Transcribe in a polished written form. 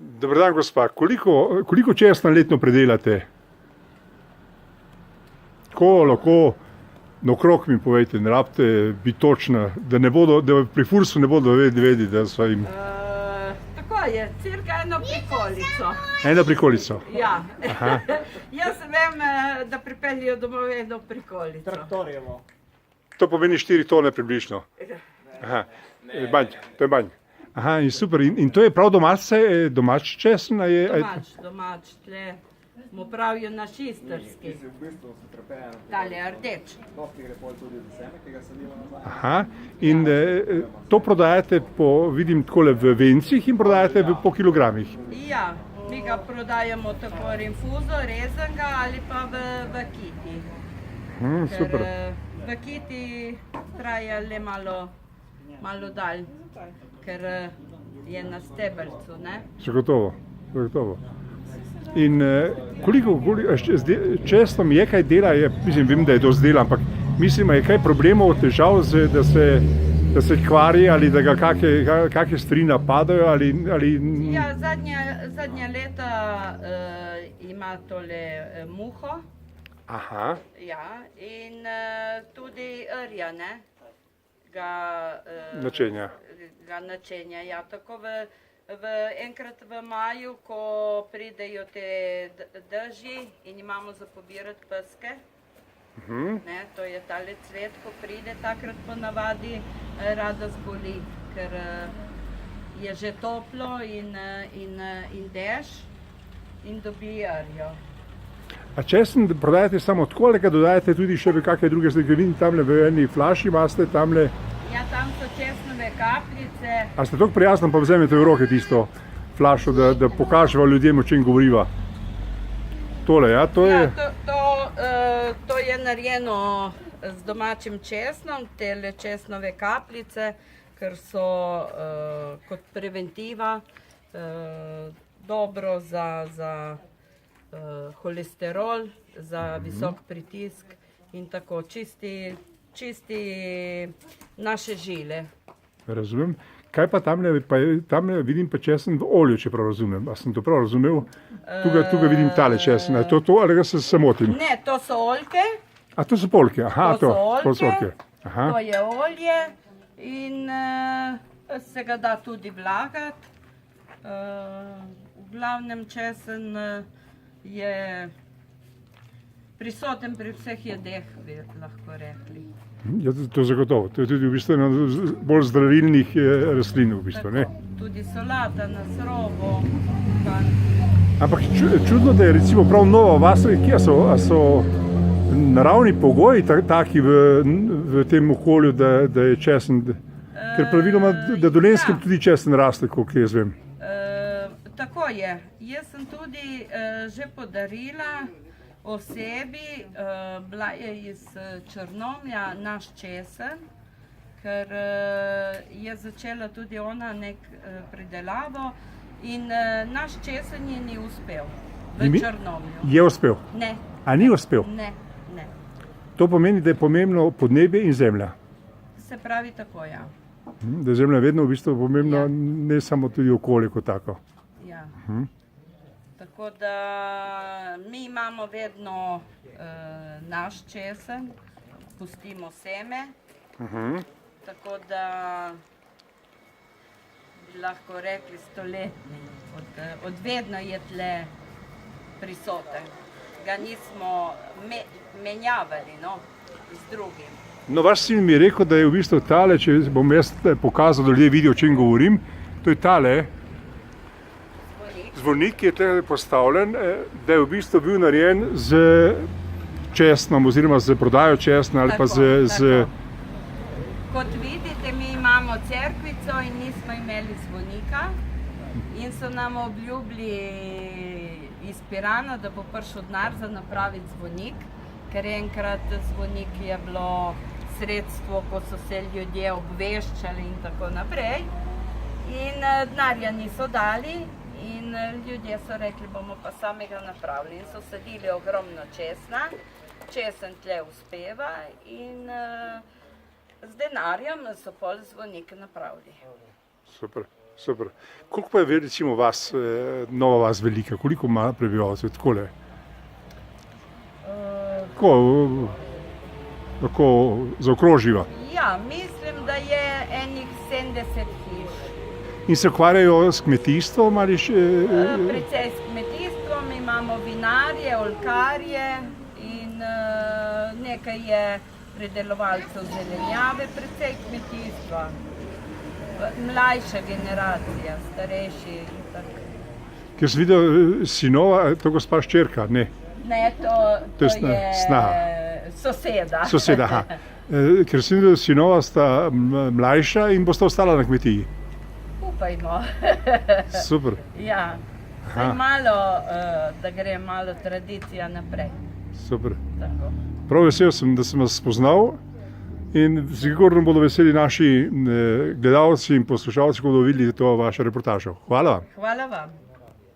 Dober dan, gospa. Koliko česna letno predelate? Ko lahko naokrog mi povejte, ne rabite biti točna, da pri Fursu ne bodo vedeli, da so jim... Tako je, cirka eno prikolico. Eno prikolico? Ja. Jaz vem, da pripeljejo domov eno prikolico. Traktorjevo. To pomeni 4 tone približno? Aha, to je banj. Aha, in super. In to je prav domač česen? Domač, tle mu pravijo na šisterski. Tale je rdeč. Aha, in to prodajate vidim takole v vencih in prodajate po kilogramih? Ja, mi ga prodajamo tako rinfuzo, rezenega ali pa v kiti. Super. Ker v kiti traja le malo dalj, ker je na stebelcu, ne? Zagotovo. In koliko česnom je kaj dela, mislim, vem, da je dosti dela, ampak mislim, je kaj problemov, težav, da se kvari ali da ga kakšne stvari napadajo ali... Ja, zadnja leta ima tole muho. Aha. Ja, in tudi rja, ne? Ga načenja, ja, tako enkrat v maju, ko pridejo te dežji in imamo za pobirati peske, ne, to je tale cvet, ko pride, takrat ponavadi rada zboli, ker je že toplo in dež in dobi rjo. A česen prodajate samo tako, ali ga dodajate tudi še v kakšne druge stvari? Vidim tamle v eni flaši imate tamle... Ja, tam so česnove kapljice. A ste tako prijazni, pa vzemete v roke tisto flašo, da pokaževa ljudem, o čem govoriva? Tole, ja, to je... Ja, to je narejeno z domačim česnom, tele česnove kapljice, ker so kot preventiva dobro za holesterol, za visok pritisk in tako čisti naše žile. Razumem. Kaj pa tamle vidim pa česen v olju, če prav razumem. A sem to prav razumel? Tukaj vidim tale česen. Je to ali ga se motim? Ne, to so oljke. A to so polke? Aha, to so oljke. Aha. To je olje in se ga da tudi vlagati. V glavnem česen je prisoten pri vseh jedeh, bi lahko rekli. Ja, to zagotovo. To je tudi v bistvu ena bolj zdravilnih rastlin v bistvu, ne? Tudi solata na srobo. Ampak čudno, da je recimo prav nova vas, kje so naravni pogoji taki v tem okolju, da je česen, ker praviloma da Dolenjskem tudi česen raste, koliko jaz vem. Tako je. Jaz sem tudi že podarila osebi, bila je iz Črnomlja, naš česen, ker je začela tudi ona pridelavo in naš česen je ni uspel v Črnomlju. Je uspel? Ne. A ni uspel? Ne. To pomeni, da je pomembno podnebje in zemlja? Se pravi tako, ja. Da je zemlja vedno v bistvu pomembna, ne samo tudi okolje kot tako. Ja. Tako da mi imamo vedno naš česen, pustimo seme, tako da bi lahko rekli stoletni, od vedno je tle prisoten. Ga nismo menjavali z drugim. No, vaš sin mi je rekel, da je v bistvu tale, če bom jaz pokazal, da ljudje vidijo, o čem govorim, to je tale. Zvonik je tukaj postavljen, da je v bistvu bil narejen z česnom oziroma z prodajo česna ali pa z... Kot vidite, mi imamo cerkvico in nismo imeli zvonika in so nam obljubili iz Pirana, da bo prišel denar za napraviti zvonik, ker enkrat zvonik je bilo sredstvo, ko so se ljudje obveščali in tako naprej. In denarja niso dali. In ljudje so rekli, bomo pa samega napravili. In so sadili ogromno česna, česen tle uspeva in z denarjem so pol zvonike napravili. Super. Super. Koliko pa je recimo vas, Nova Vas velika, koliko ima prebivalcev, takole? Tako zaokroživa. Ja, mislim, da je enih 70 hiš. In se ukvarjajo s kmetijstvom ali še? Precej s kmetijstvom, imamo vinarje, oljkarje in nekaj je predelovalcev zelenjave, precej kmetijstva. Mlajša generacija, starejši in tako. Ker sem videl sinova, to gospa ščerka, ne? Ne, to je soseda. Soseda, aha. Ker sem videl, sinova sta mlajša in bosta ostala na kmetiji. Upajmo. Super. Ja, saj malo, da gre malo tradicija naprej. Super. Tako. Prav vesel sem, da sem vas spoznal in sigurno bodo veseli naši gledalci in poslušalci, ko bodo videli to vašo reportažo. Hvala vam. Hvala vam.